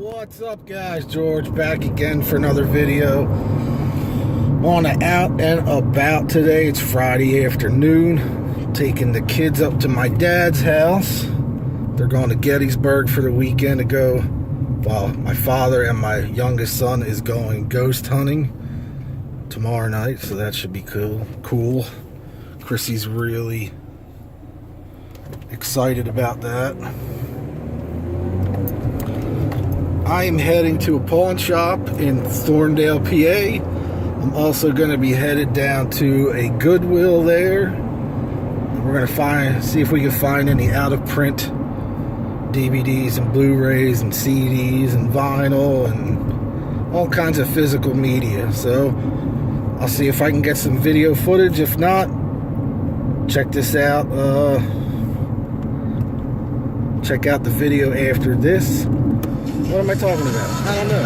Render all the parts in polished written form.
What's up, guys? George back again for another video. I'm on the out and about today. It's Friday afternoon. Taking the kids up to my dad's house. They're going to Gettysburg for the weekend to go, while my father and my youngest son is going ghost hunting tomorrow night, so that should be cool. Chrissy's really excited about that. I am heading to a pawn shop in Thorndale, PA. I'm also going to be headed down to a Goodwill there. We're going to see if we can find any out-of-print DVDs and Blu-rays and CDs and vinyl and all kinds of physical media. So I'll see if I can get some video footage. If not, check this out. Check out the video after this. What am I talking about? I don't know.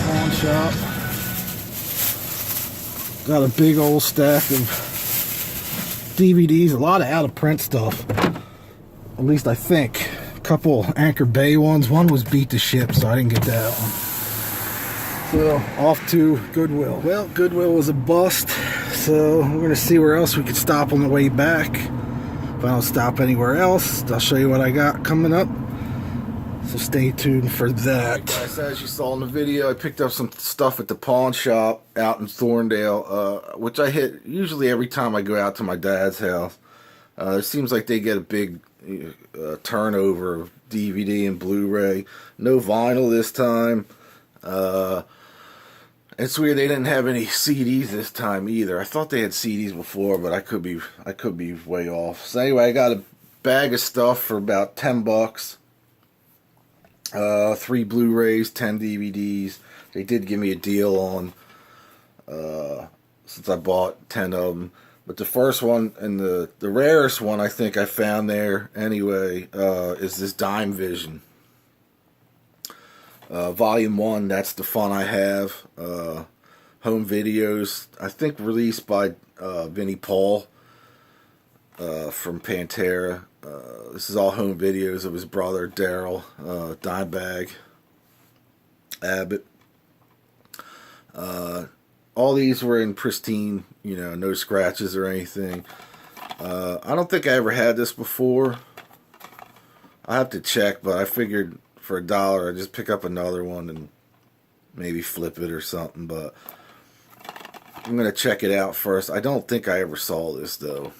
Pawn shop. Got a big old stack of DVDs, a lot of out-of-print stuff. At least I think. A couple Anchor Bay ones. One was beat to ship, so I didn't get that one. So, off to Goodwill. Well, Goodwill was a bust, so we're going to see where else we could stop on the way back. If I don't stop anywhere else, I'll show you what I got coming up. So stay tuned for that. Right, guys, as you saw in the video, I picked up some stuff at the pawn shop out in Thorndale, which I hit usually every time I go out to my dad's house. It seems like they get a big turnover of DVD and Blu-ray. No vinyl this time. It's weird they didn't have any CDs this time either. I thought they had CDs before, but I could be way off. So anyway, I got a bag of stuff for about $10. 3 Blu-rays, 10 DVDs. They did give me a deal on since I bought 10 of them. But the first one and the rarest one I think I found there anyway is this Dime Vision. Volume 1, That's the Fun I Have. Home videos, I think released by Vinnie Paul from Pantera. This is all home videos of his brother Daryl Dimebag Abbott. All these were in pristine, no scratches or anything. I don't think I ever had this before. I have to check, but I figured for $1 I'd just pick up another one and maybe flip it or something, but I'm going to check it out first. I don't think I ever saw this, though.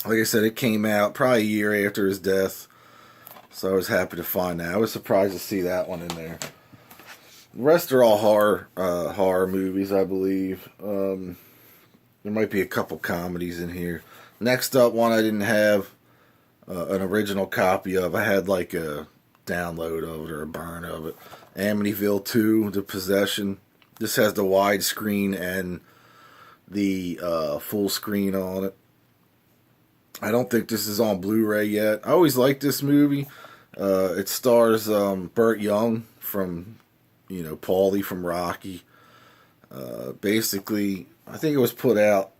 Like I said, it came out probably a year after his death, so I was happy to find that. I was surprised to see that one in there. The rest are all horror movies, I believe. There might be a couple comedies in here. Next up, one I didn't have an original copy of. I had like a download of it or a burn of it. Amityville 2, The Possession. This has the widescreen and the full screen on it. I don't think this is on Blu-ray yet. I always liked this movie. It stars Burt Young from, Paulie from Rocky. Basically, I think it was put out,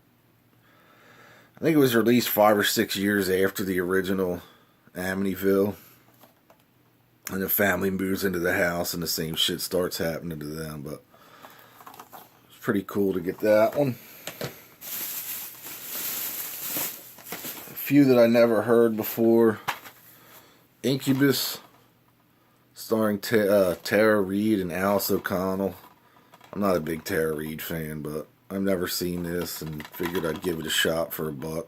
I think it was released 5 or 6 years after the original Amityville. And the family moves into the house and the same shit starts happening to them. But it's pretty cool to get that one. A few that I never heard before. Incubus, starring Tara Reid and Alice O'Connell. I'm not a big Tara Reid fan, but I've never seen this and figured I'd give it a shot for $1.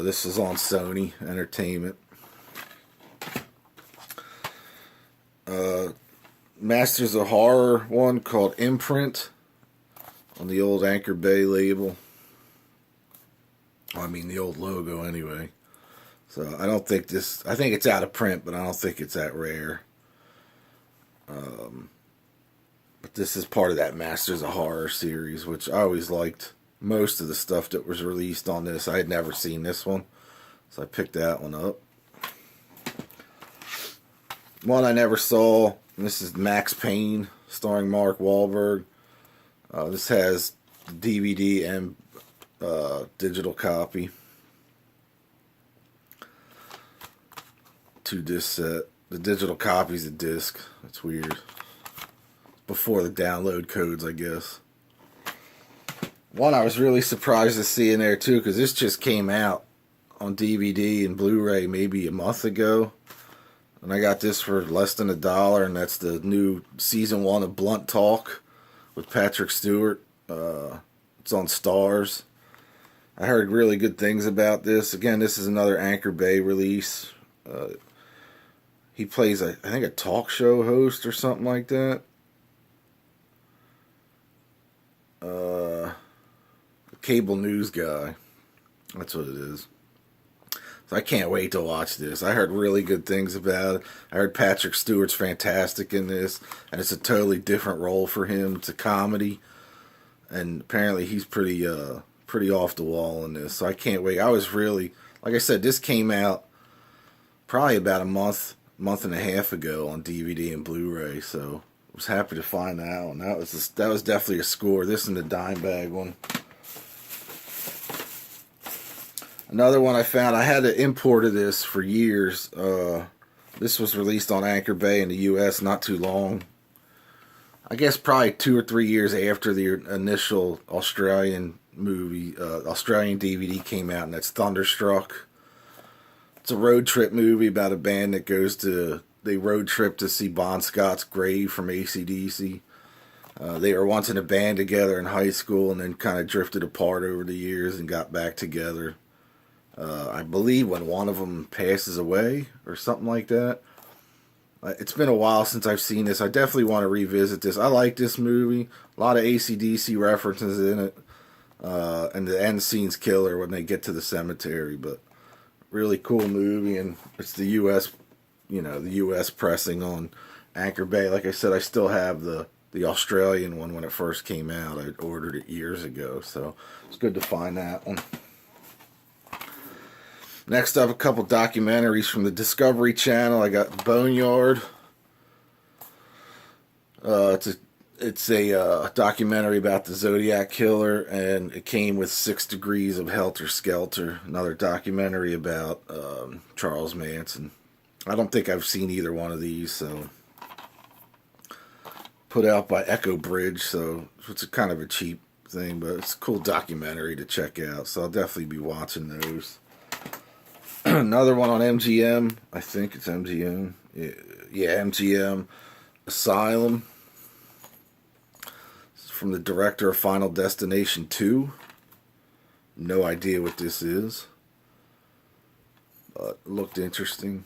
This is on Sony Entertainment. Masters of Horror one called Imprint on the old Anchor Bay label. I mean the old logo anyway. So I don't think this, I think it's out of print, but I don't think it's that rare. But this is part of that Masters of Horror series, which I always liked most of the stuff that was released on this. I had never seen this one, so I picked that one up. One I never saw, And this is Max Payne, starring Mark Wahlberg. This has DVD and digital copy. 2-disc set. The digital copy's a disc. That's weird. Before the download codes, I guess. One I was really surprised to see in there too, because this just came out on DVD and Blu-ray maybe a month ago. And I got this for less than $1, and that's the new season 1 of Blunt Talk with Patrick Stewart. It's on Stars. I heard really good things about this. Again, this is another Anchor Bay release. He plays, I think, a talk show host or something like that. A cable news guy. That's what it is. So I can't wait to watch this. I heard really good things about it. I heard Patrick Stewart's fantastic in this, and it's a totally different role for him. It's a comedy, and apparently he's pretty off the wall in this. So I can't wait. I was really, like I said, this came out probably about a month and a half ago on DVD and Blu-ray. So I was happy to find that one. That was definitely a score. This and the dime bag one. Another one I found, I had to import this for years. This was released on Anchor Bay in the U.S. not too long. I guess probably 2 or 3 years after the initial Australian movie, Australian DVD came out, and that's Thunderstruck. It's a road trip movie about a band that they road trip to see Bon Scott's grave from AC/DC. They were once in a band together in high school and then kind of drifted apart over the years and got back together. I believe when one of them passes away or something like that. It's been a while since I've seen this. I definitely want to revisit this. I like this movie. A lot of AC/DC references in it. And the end scene's killer when they get to the cemetery. But really cool movie, and it's the U.S., the U.S. pressing on Anchor Bay. Like I said, I still have the Australian one when it first came out. I ordered it years ago, so it's good to find that one. Next up, a couple documentaries from the Discovery Channel. I got Boneyard. It's a documentary about the Zodiac Killer, and it came with 6 Degrees of Helter Skelter, another documentary about Charles Manson. I don't think I've seen either one of these, so put out by Echo Bridge, so it's kind of a cheap thing, but it's a cool documentary to check out, so I'll definitely be watching those. Another one on MGM. I think it's MGM. Yeah, MGM. Asylum. It's from the director of Final Destination 2. No idea what this is. But it looked interesting.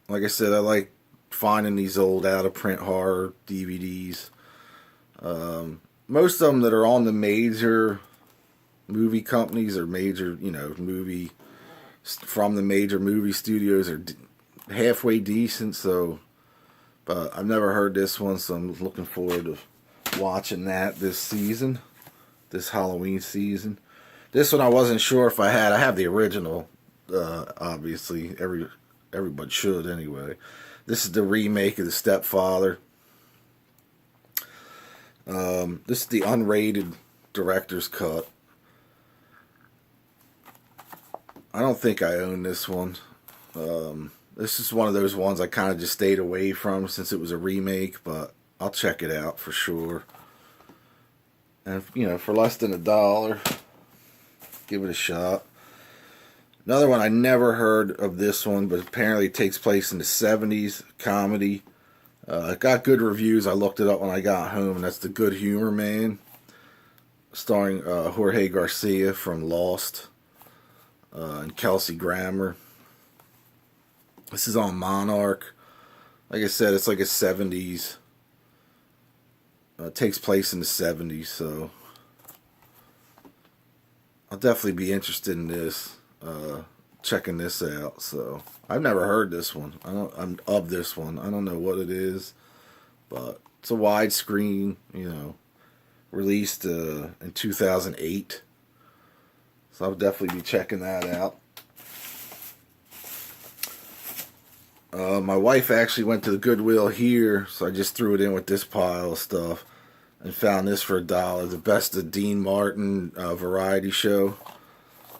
Like I said, I like finding these old out-of-print horror DVDs. Most of them that are on the major movie companies or major, movie from the major movie studios are halfway decent, so, but I've never heard this one, so I'm looking forward to watching that this season, this Halloween season. This one I wasn't sure if I had. I have the original, obviously, everybody should anyway. This is the remake of the Stepfather. This is the unrated director's cut. I don't think I own this one. This is one of those ones I kind of just stayed away from since it was a remake, but I'll check it out for sure. And, for less than $1, give it a shot. Another one, I never heard of this one, but apparently it takes place in the 70s, comedy. It got good reviews. I looked it up when I got home, and that's The Good Humor Man, starring Jorge Garcia from Lost. And Kelsey Grammer. This is on Monarch. Like I said, it's like a 70s. It takes place in the 70s, so I'll definitely be interested in this. Checking this out. So I've never heard this one. I'm of this one. I don't know what it is, but it's a widescreen. Released in 2008. So I'll definitely be checking that out. My wife actually went to the Goodwill here, so I just threw it in with this pile of stuff and found this for $1. The Best of Dean Martin variety show.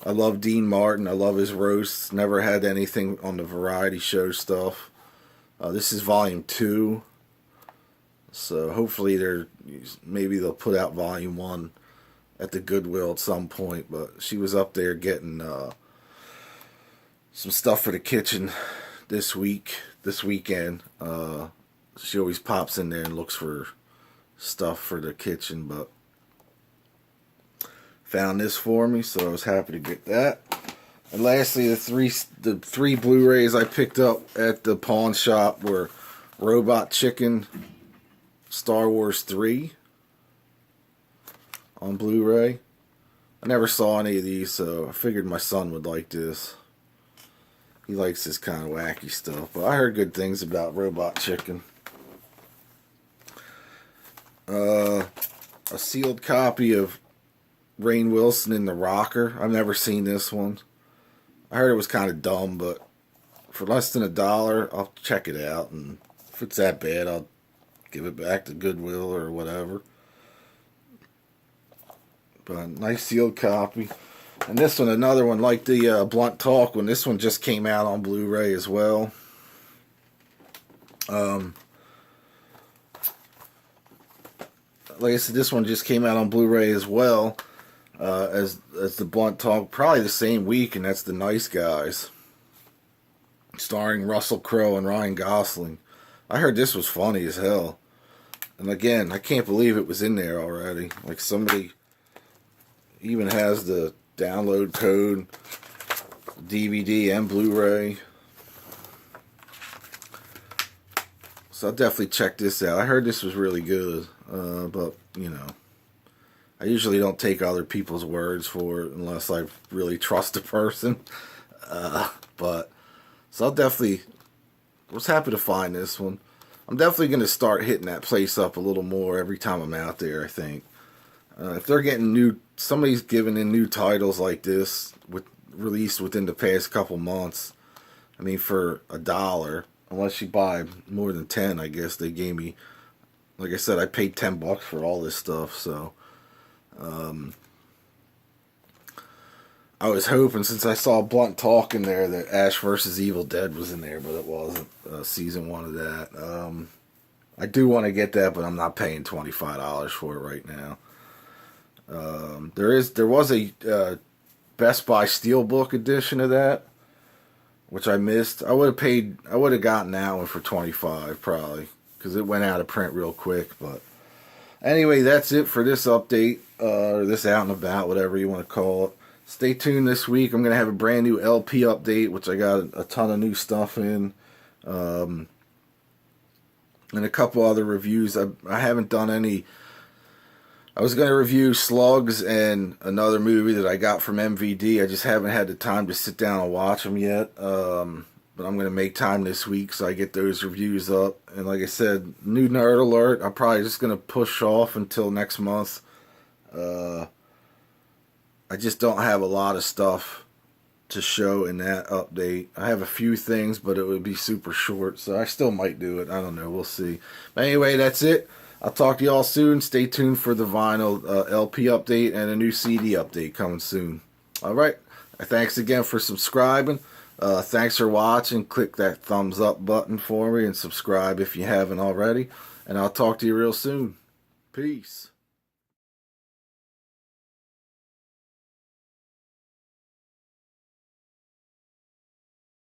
I love Dean Martin. I love his roasts. Never had anything on the variety show stuff. This is volume 2. So hopefully maybe they'll put out volume 1 at the Goodwill at some point. But she was up there getting some stuff for the kitchen this weekend. She always pops in there and looks for stuff for the kitchen, but found this for me, so I was happy to get that. And lastly, the three Blu-rays I picked up at the pawn shop were Robot Chicken Star Wars 3 on Blu-ray. I never saw any of these, so I figured my son would like this. He likes this kind of wacky stuff, but I heard good things about Robot Chicken. A sealed copy of Rainn Wilson in the Rocker. I've never seen this one. I heard it was kind of dumb, but for less than $1, I'll check it out. And if it's that bad, I'll give it back to Goodwill or whatever. But nice sealed copy. And this one, another one like the Blunt Talk one. This one just came out on Blu-ray as well. Like I said, this one just came out on Blu-ray as well as the Blunt Talk, probably the same week, and that's The Nice Guys, starring Russell Crowe and Ryan Gosling. I heard this was funny as hell, and again, I can't believe it was in there already. Like, somebody even has the download code, DVD and Blu-ray. So I'll definitely check this out. I heard this was really good. But, you know, I usually don't take other people's words for it unless I really trust a person. But, so I'll definitely, was happy to find this one. I'm definitely going to start hitting that place up a little more every time I'm out there, I think. If they're getting somebody's giving in new titles like this, released within the past couple months, I mean, for $1, unless you buy more than 10, I guess they gave me. Like I said, I paid $10 for all this stuff, so I was hoping, since I saw Blunt Talk in there, that Ash vs. Evil Dead was in there, but it wasn't. Season 1 of that. I do want to get that, but I'm not paying $25 for it right now. There was a Best Buy Steelbook edition of that, which I missed. I would have gotten that one for $25 probably, because it went out of print real quick. But anyway, that's it for this update, or this out and about, whatever you want to call it. Stay tuned this week. I'm going to have a brand new LP update, which I got a ton of new stuff in, and a couple other reviews. I haven't done any. I was going to review Slugs and another movie that I got from MVD. I just haven't had the time to sit down and watch them yet. But I'm going to make time this week so I get those reviews up. And like I said, new Nerd Alert, I'm probably just going to push off until next month. I just don't have a lot of stuff to show in that update. I have a few things, but it would be super short, so I still might do it. I don't know. We'll see. But anyway, that's it. I'll talk to y'all soon. Stay tuned for the vinyl LP update and a new CD update coming soon. All right. Thanks again for subscribing. Thanks for watching. Click that thumbs up button for me and subscribe if you haven't already. And I'll talk to you real soon. Peace.